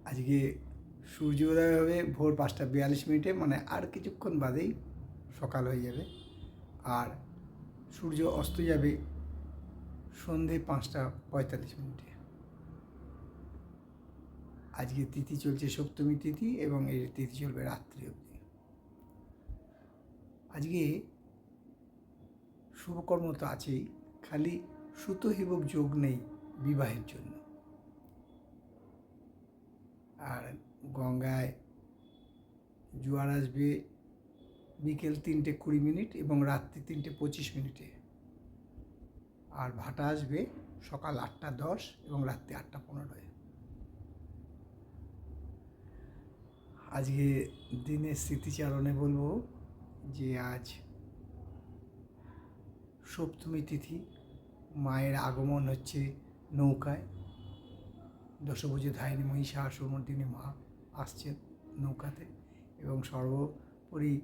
আজকে সূর্যোদয় হবে ভোর 5:42, মানে আর কিছুক্ষণ বাদেই সকাল হয়ে যাবে। আর সূর্য অস্ত যাবে সন্ধে 5:45। আজকে তিথি চলছে সপ্তমী তিথি এবং এর তিথি চলবে রাত্রি অবধি। আজকে শুভকর্ম তো আছেই, খালি সুতহিবক যোগ নেই বিবাহের জন্য। আর গঙ্গায় জোয়ার আসবে বিকেল 3:20 এবং রাত্রি 3:25। আর ভাটা আসবে সকাল 8:10 এবং রাত্রি 8:15। আজকে দিনের স্মৃতিচারণে বলবো যে আজ সপ্তমী তিথি, মায়ের আগমন হচ্ছে নৌকায়। দশভুজে ধারিণী মহিষাসুরমর্দিনী মা আসছেন নৌকাতে, এবং সর্বোপরি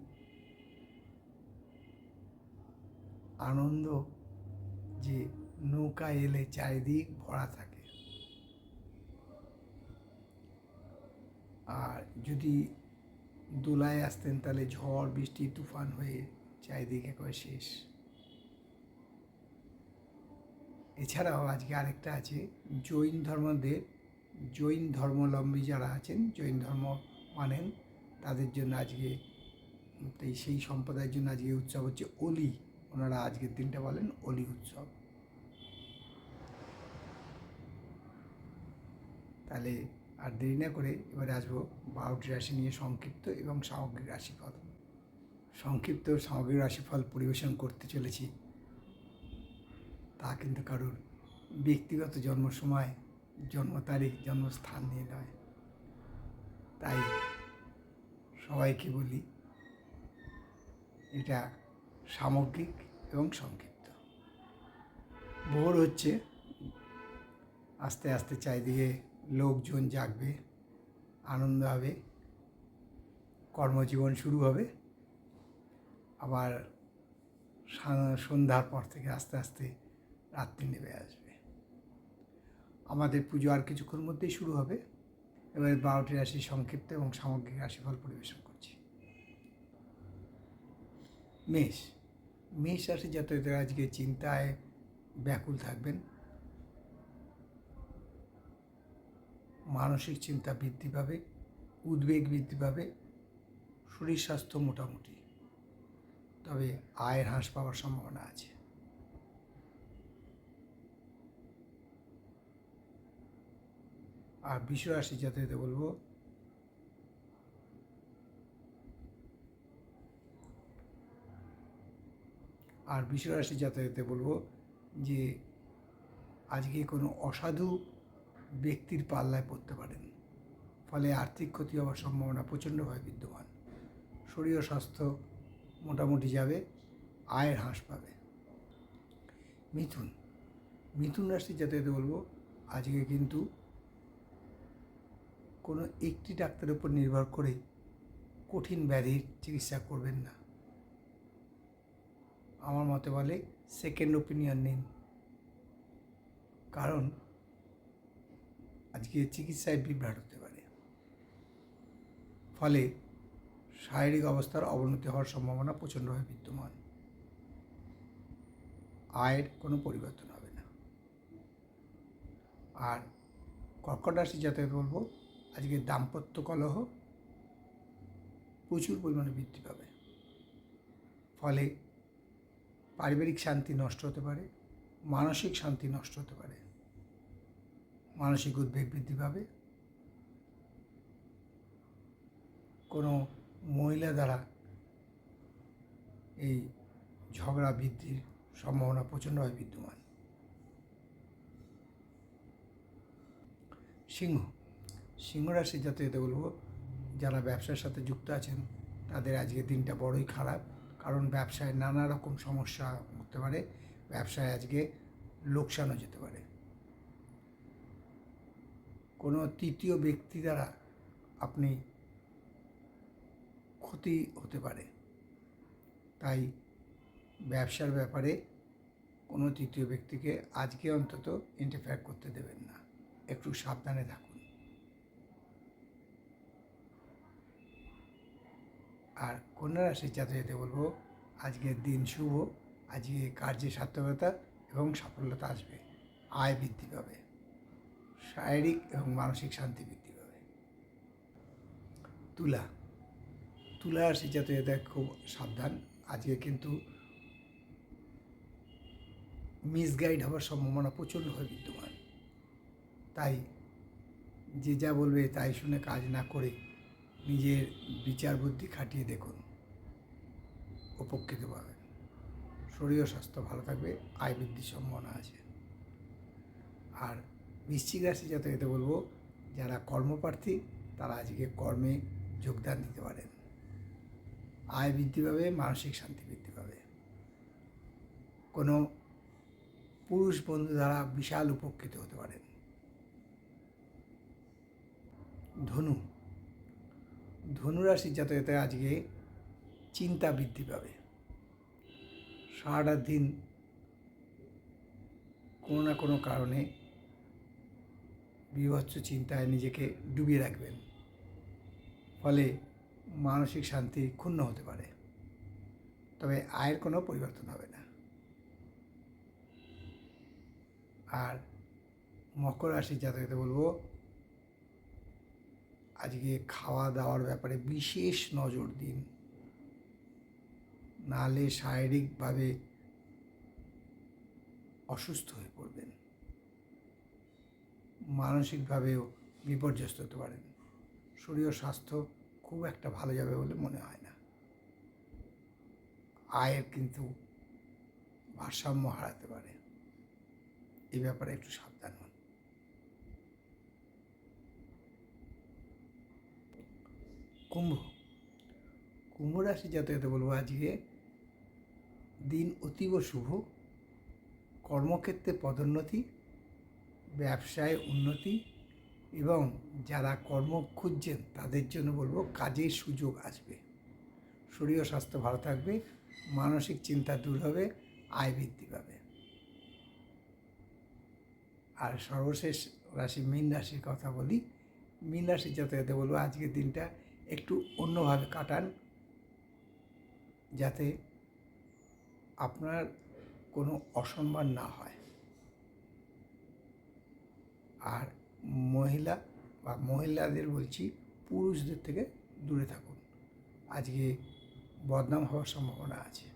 আনন্দ যে নৌকা এলে চারিদিক ভরা থাকে। আর যদি দোলায় আসতেন তাহলে ঝড় বৃষ্টি তুফান হয়ে চারিদিক একেবারে শেষ। এছাড়াও আজকে আরেকটা আছে, জৈন ধর্মাবলম্বী যারা আছেন, জৈন ধর্ম মানেন, তাদের জন্য আজকে সেই সম্প্রদায়ের জন্য আজকে উৎসব হচ্ছে ওলি। ওনারা আজকের দিনটা বলেন ওলি উৎসব। তাহলে আর দেরি না করে এবারে আসবো 12টি রাশি নিয়ে সংক্ষিপ্ত এবং সামগ্রিক রাশিফল। সংক্ষিপ্ত সামগ্রিক রাশিফল পরিবেশন করতে চলেছি, তা কিন্তু কারোর ব্যক্তিগত জন্ম সময়, জন্ম তারিখ, জন্মস্থান নিয়ে নয়। তাই সবাইকে বলি এটা সামগ্রিক এবং সংক্ষিপ্ত। ভোর হচ্ছে, আস্তে আস্তে চারিদিকে লোকজন জাগবে, আনন্দ হবে, কর্মজীবন শুরু হবে। আবার সন্ধ্যার পর থেকে আস্তে আস্তে রাত্রি নেমে আসবে। আমাদের পুজো আর কিছুক্ষণ মধ্যেই শুরু হবে। এবারে 12টি রাশি সংক্ষিপ্ত এবং সামগ্রিক রাশিফল পরিবেশন করছি। মেষ রাশি জাতকরা আজকে চিন্তায় ব্যাকুল থাকবেন। মানসিক চিন্তা বৃদ্ধি পাবে, উদ্বেগ বৃদ্ধি পাবে, শরীর স্বাস্থ্য মোটামুটি, তবে আয়ের হ্রাস পাওয়ার সম্ভাবনা আছে। আর বৃষ রাশি জাতকদের বলবো যে আজকে কোনো অসাধু ব্যক্তির পাল্লায় পড়তে পারেন, ফলে আর্থিক ক্ষতি হওয়ার সম্ভাবনা প্রচণ্ডভাবে বিদ্যমান। শরীর ও স্বাস্থ্য মোটামুটি যাবে, আয়ের হ্রাস পাবে। মিথুন রাশি জাতকদের বলবো আজকে কিন্তু কোনো একটি ডাক্তারের উপর নির্ভর করে কঠিন ব্যাধির চিকিৎসা করবেন না। আমার মতে বলে সেকেন্ড ওপিনিয়ন নিন, কারণ আজকে চিকিৎসায় বিভ্রাট হতে পারে, ফলে শারীরিক অবস্থার অবনতি হওয়ার সম্ভাবনা প্রচণ্ডভাবে বিদ্যমান। আয়ের কোনো পরিবর্তন হবে না। আর কর্কট রাশি যাতে বলবো আজকে দাম্পত্য কলহ প্রচুর পরিমাণে বৃদ্ধি পাবে, ফলে পারিবারিক শান্তি নষ্ট হতে পারে, মানসিক শান্তি নষ্ট হতে পারে, মানসিক উদ্বেগ বৃদ্ধি পাবে। কোনো মহিলা দ্বারা এই ঝগড়া বৃদ্ধির সম্ভাবনা প্রচণ্ডভাবে বিদ্যমান। সিংহ রাশি জাতকদের বলবো যারা ব্যবসার সাথে যুক্ত আছেন তাদের আজকের দিনটা বড়ই খারাপ, কারণ ব্যবসায় নানা রকম সমস্যা হতে পারে, ব্যবসায় আজকে লোকসানও যেতে পারে। কোনো তৃতীয় ব্যক্তি দ্বারা আপনি ক্ষতি হতে পারে, তাই ব্যবসার ব্যাপারে কোনো তৃতীয় ব্যক্তিকে আজকে অন্তত ইন্টারফেয়ার করতে দেবেন না, একটু সাবধানে থাকুন। আর কন্যা রাশির জাতকদের বলবো আজকের দিন শুভ, আজকে কার্যে সার্থকতা এবং সাফল্যতা আসবে, আয় বৃদ্ধি পাবে, শারীরিক এবং মানসিক শান্তি বৃদ্ধি পাবে। তুলা রাশির জাতকদের খুব সাবধান, আজকে কিন্তু মিসগাইড হওয়ার সম্ভাবনা প্রচণ্ডভাবে বিদ্যমান। তাই যে যা বলবে তাই শুনে কাজ না করে নিজের বিচার বুদ্ধি খাটিয়ে দেখুন, উপকৃত পাবেন। শরীর ও স্বাস্থ্য ভালো থাকবে, আয় বৃদ্ধির সম্ভাবনা আছে। আর বৃশ্চিক রাশি জাতকদের বলবো যারা কর্মপ্রার্থী তারা আজকে কর্মে যোগদান দিতে পারেন, আয় বৃদ্ধি পাবে, মানসিক শান্তি বৃদ্ধি পাবে। কোনো পুরুষ বন্ধু দ্বারা বিশাল উপকৃত হতে পারেন। ধনুরাশির জাতকদের আজকে চিন্তা বৃদ্ধি পাবে, সারাটা দিন কোনো না কোনো কারণে বীভৎস চিন্তায় নিজেকে ডুবিয়ে রাখবেন, ফলে মানসিক শান্তি ক্ষুণ্ণ হতে পারে, তবে আয়ের কোনো পরিবর্তন হবে না। আর মকর রাশির জাতকদের বলবো আজকে খাওয়া দাওয়ার ব্যাপারে বিশেষ নজর দিন, নাহলে শারীরিকভাবে অসুস্থ হয়ে পড়বেন, মানসিকভাবেও বিপর্যস্ত হতে পারেন। শরীর ও স্বাস্থ্য খুব একটা ভালো যাবে বলে মনে হয় না। আয়ের কিন্তু ভারসাম্য হারাতে পারে, এই ব্যাপারে একটু সাবধান হন। কুম্ভ রাশি জাতকদের বলবো আজকে দিন অতীব শুভ, কর্মক্ষেত্রে পদোন্নতি, ব্যবসায় উন্নতি এবং যারা কর্ম খুঁজছেন তাদের জন্য বলবো কাজের সুযোগ আসবে, শরীর ও স্বাস্থ্য ভালো থাকবে, মানসিক চিন্তা দূর হবে, আয় বৃদ্ধি পাবে। আর সর্বশেষ রাশি মীন রাশির কথা বলি। মীন রাশির জাতকদের বলবো আজকের দিনটা একটু অন্যভাবে কাটান, যাতে আপনার কোনো অসম্মান না হয়। আর মহিলাদের বলছি পুরুষদের থেকে দূরে থাকুন, আজকে বদনাম হওয়ার সম্ভাবনা আছে।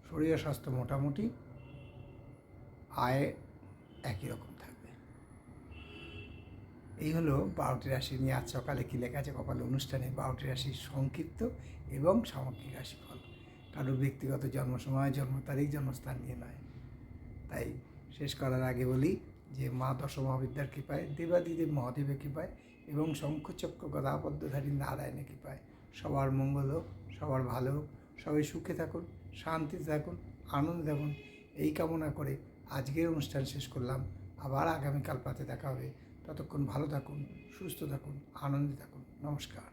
শরীর স্বাস্থ্য মোটামুটি, আয় একই রকম থাকবে। এই হলো 12টি রাশি নিয়ে আজ সকালে কী লেখা আছে কপালে অনুষ্ঠানে 12টি রাশির সংক্ষিপ্ত এবং সামগ্রিক রাশিফল। কারোর ব্যক্তিগত জন্ম সময়, জন্ম তারিখ, জন্মস্থান নিয়ে নয়। তাই শেষ করার আগে বলি যে মা দশমহাবিদ্যার কৃপায়, দেবাদিদেব মহাদেবের কৃপায় এবং শঙ্খচক্র গদাপদ্মধারী নারায়ণের কৃপায় সবার মঙ্গল হোক, সবার ভালো হোক, সবাই সুখে থাকুন, শান্তিতে থাকুন, আনন্দে থাকুন, এই কামনা করে আজকের অনুষ্ঠান শেষ করলাম। আবার আগামীকাল প্রাতে দেখা হবে। ততক্ষণ ভালো থাকুন, সুস্থ থাকুন, আনন্দে থাকুন। নমস্কার।